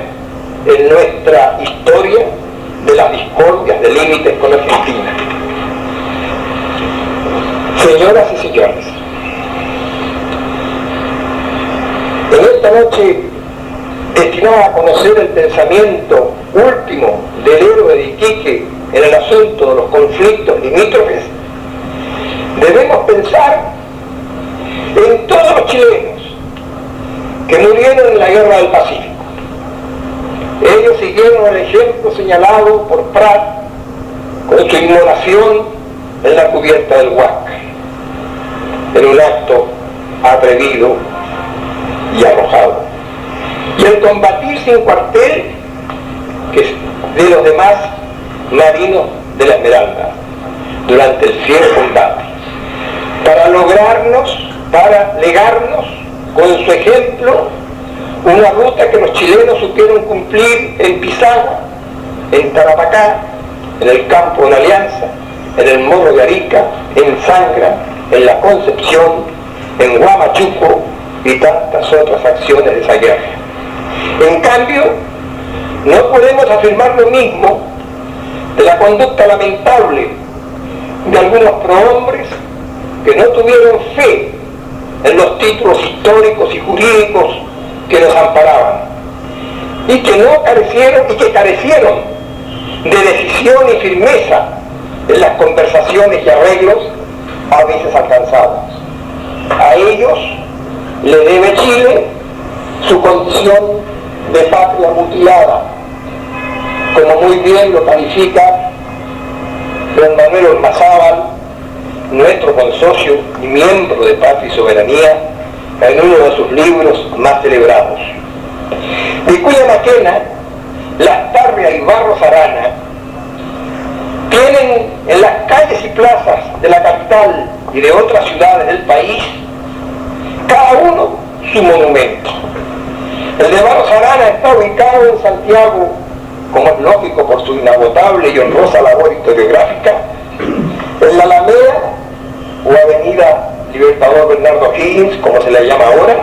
en nuestra historia de las discordias de límites con Argentina. Señoras y señores, en esta noche destinada a conocer el pensamiento último del héroe de Iquique en el asunto de los conflictos limítrofes, debemos pensar en todos los chilenos que murieron en la Guerra del Pacífico. Ellos siguieron el ejemplo señalado por Prat con su inmolación en la cubierta del Huáscar, en un acto atrevido y arrojado. Y el combatir sin cuartel que de los demás marinos de la Esmeralda durante el fiel combate, para legarnos con su ejemplo una ruta que los chilenos supieron cumplir en Pisagua, en Tarapacá, en el campo de la Alianza, en el Morro de Arica, en Sangra, en La Concepción, en Huamachuco y tantas otras acciones de esa guerra. En cambio, no podemos afirmar lo mismo de la conducta lamentable de algunos prohombres que no tuvieron fe en los títulos históricos y jurídicos que nos amparaban y que carecieron de decisión y firmeza en las conversaciones y arreglos a veces alcanzados. A ellos le debe Chile su condición de patria mutilada, como muy bien lo califica don Manuel Ormazábal, nuestro consocio y miembro de Patria y Soberanía, en uno de sus libros más celebrados. Vicuña Maquena, Lastarria y Barros Arana tienen en las calles y plazas de la capital y de otras ciudades del país cada uno su monumento. El de Barros Arana está ubicado en Santiago, como es lógico por su inagotable y honrosa labor historiográfica, en la Alameda o Avenida Libertador Bernardo Higgins, como se le llama ahora,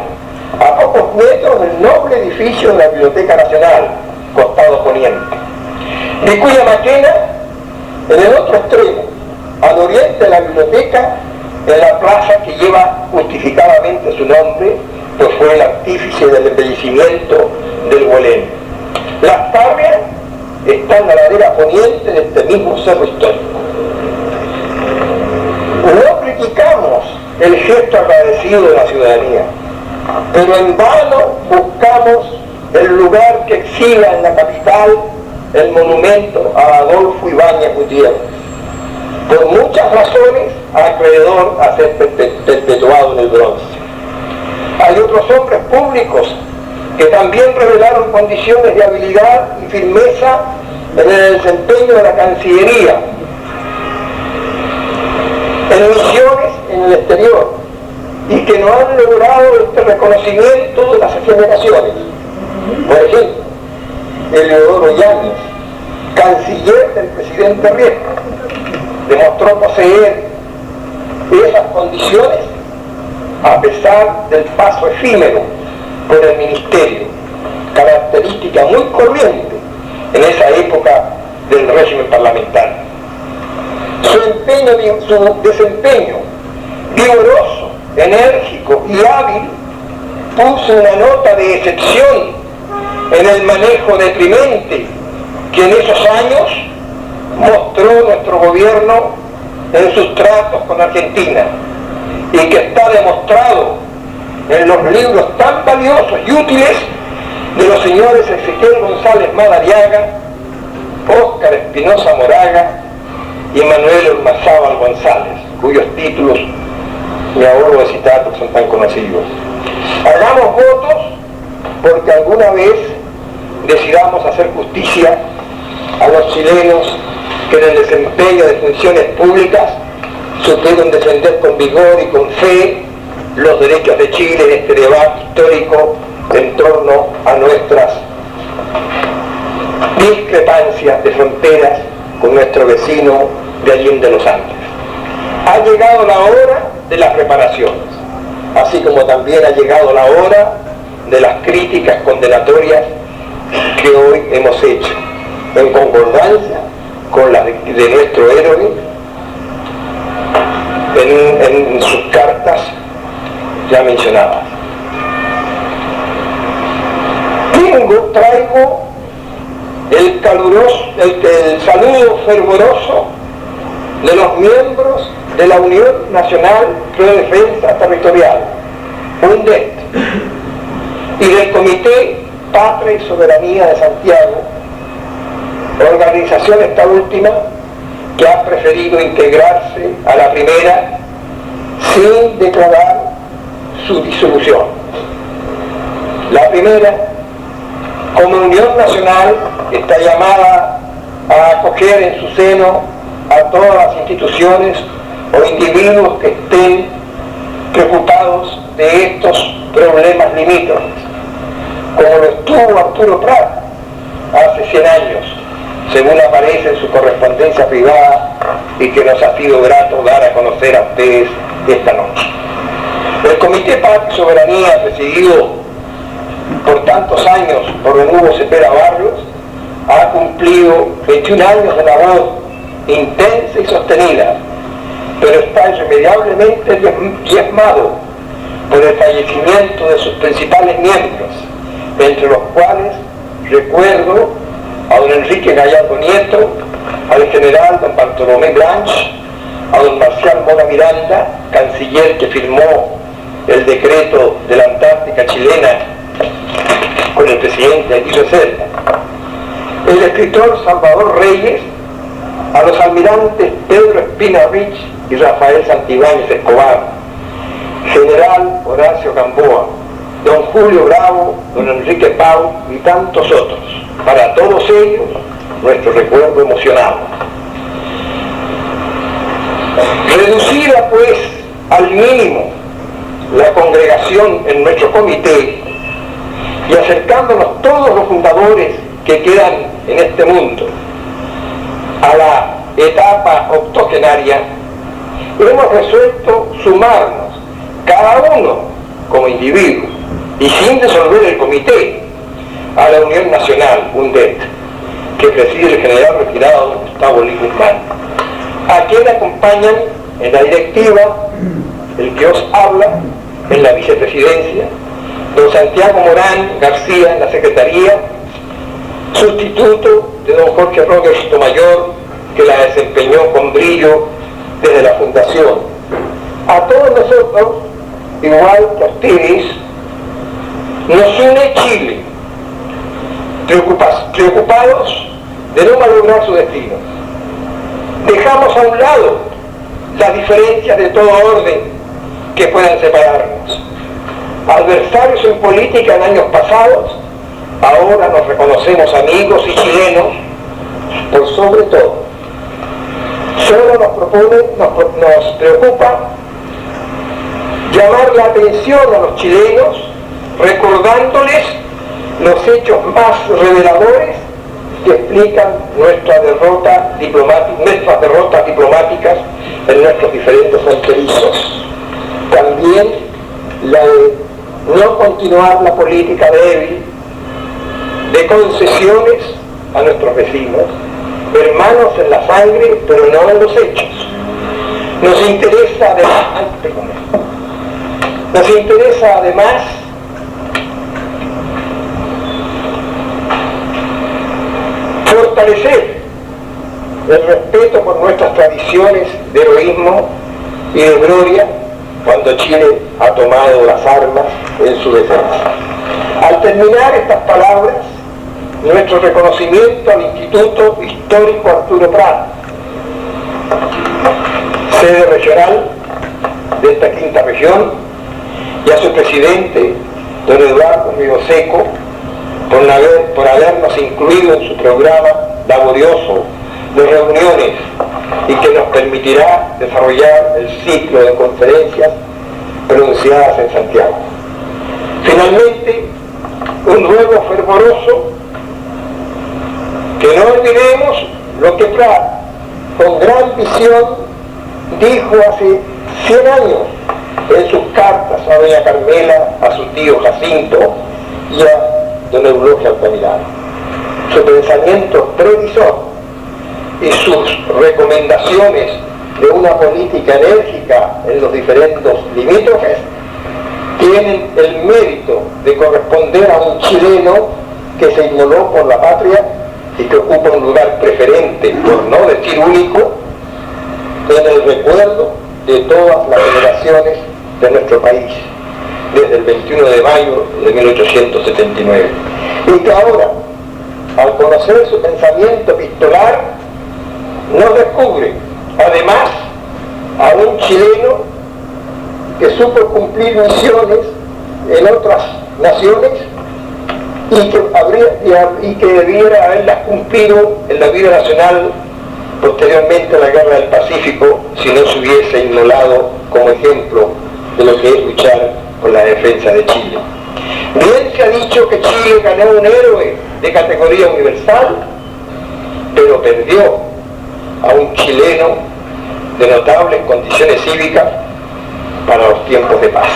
a pocos metros del noble edificio de la Biblioteca Nacional, costado poniente. Vicuña Maquena, en el otro extremo, al oriente de la biblioteca, en la plaza que lleva justificadamente su nombre, pues fue el artífice del embellecimiento del Huelén. Lastarria está en la ladera poniente de este mismo cerro histórico. No criticamos el gesto agradecido de la ciudadanía, pero en vano buscamos el lugar que exhiba en la capital el monumento a Adolfo Ibáñez Gutiérrez, por muchas razones acreedor a ser perpetuado en el bronce. Hay otros hombres públicos que también revelaron condiciones de habilidad y firmeza en el desempeño de la Cancillería, en misiones en el exterior, y que no han logrado este reconocimiento de las generaciones. Por ejemplo, Eleodoro Yáñez, canciller del presidente Riesco, demostró poseer esas condiciones a pesar del paso efímero por el ministerio, característica muy corriente en esa época del régimen parlamentario. Su desempeño vigoroso, enérgico y hábil puso una nota de excepción en el manejo deprimente que en esos años mostró nuestro gobierno en sus tratos con Argentina, y que está demostrado en los libros tan valiosos y útiles de los señores Ezequiel González Madariaga, Óscar Espinosa Moraga y Manuel Ormazábal González, cuyos títulos me ahorro de citar porque son tan conocidos. Hagamos votos porque alguna vez decidamos hacer justicia a los chilenos que en el desempeño de funciones públicas supieron defender con vigor y con fe los derechos de Chile en este debate histórico en torno a nuestras discrepancias de fronteras con nuestro vecino de Allende los Andes. Ha llegado la hora de las reparaciones, así como también ha llegado la hora de las críticas condenatorias que hoy hemos hecho, en concordancia con las de nuestro héroe en sus cartas ya mencionadas. Traigo el saludo fervoroso de los miembros de la Unión Nacional de Defensa Territorial, UNDET, y del Comité Patria y Soberanía de Santiago, organización esta última que ha preferido integrarse a la primera sin declarar su disolución. La primera, como Unión Nacional, está llamada a acoger en su seno a todas las instituciones o individuos que estén preocupados de estos problemas limítrofes, como lo estuvo Arturo Prat hace 100 años, según aparece en su correspondencia privada y que nos ha sido grato dar a conocer a ustedes esta noche. El Comité Patria y Soberanía, presidido por tantos años por don Hugo Cepeda Barrios, ha cumplido 21 años de labor intensa y sostenida, pero está irremediablemente diezmado por el fallecimiento de sus principales miembros, entre los cuales recuerdo a don Enrique Gallardo Nieto, al general don Bartolomé Blanch, a don Marcial Mora Miranda, canciller que firmó el decreto de la Antártica chilena con el presidente Aguirre Cerda, el escritor Salvador Reyes, a los almirantes Pedro Espina Rich y Rafael Santibáñez Escobar, general Horacio Gamboa, don Julio Bravo, don Enrique Pau y tantos otros. Para todos ellos, nuestro recuerdo emocionado. Reducida pues al mínimo la congregación en nuestro comité y acercándonos todos los fundadores que quedan en este mundo a la etapa octogenaria, hemos resuelto sumarnos cada uno como individuo y sin disolver el comité a la Unión Nacional, UNDET, que preside el general retirado Gustavo Lee Guzmán, a quien acompañan en la directiva el que os habla en la vicepresidencia, don Santiago Morán García en la secretaría, sustituto de don Jorge Roger Sotomayor, que la desempeñó con brillo desde la fundación. A todos nosotros, igual que a ustedes, nos une Chile, preocupados de no malograr su destino. Dejamos a un lado las diferencias de todo orden que puedan separarnos. adversarios en política en años pasados, ahora nos reconocemos amigos y chilenos por sobre todo. Solo nos preocupa llamar la atención a los chilenos, recordándoles los hechos más reveladores que explican nuestras derrotas diplomáticas en nuestros diferentes fronterizos. También la de no continuar la política débil de concesiones a nuestros vecinos, hermanos en la sangre, pero no en los hechos. Nos interesa además fortalecer el respeto por nuestras tradiciones de heroísmo y de gloria cuando Chile ha tomado las armas en su defensa. Al terminar estas palabras, nuestro reconocimiento al Instituto Histórico Arturo Prat, sede regional de esta quinta región, y a su presidente, don Eduardo Río Seco, por habernos incluido en su programa laborioso de reuniones y que nos permitirá desarrollar el ciclo de conferencias pronunciadas en Santiago. Finalmente, un ruego fervoroso que no olvidemos lo que Prat, con gran visión, dijo hace 100 años en sus cartas a doña Carmela, a su tío Jacinto y a don Eulogio Altamirano. Su pensamiento previsor y sus recomendaciones de una política enérgica en los diferentes limítrofes tienen el mérito de corresponder a un chileno que se inmoló por la patria y que ocupa un lugar preferente, por no decir único, en el recuerdo de todas las generaciones de nuestro país, desde el 21 de mayo de 1879. Y que ahora, al conocer su pensamiento epistolar, nos descubre, además, a un chileno que supo cumplir misiones en otras naciones y que debiera haberlas cumplido en la vida nacional posteriormente a la Guerra del Pacífico, si no se hubiese inmolado como ejemplo de lo que es luchar por la defensa de Chile. Bien se ha dicho que Chile ganó un héroe de categoría universal, pero perdió a un chileno de notables condiciones cívicas para los tiempos de paz.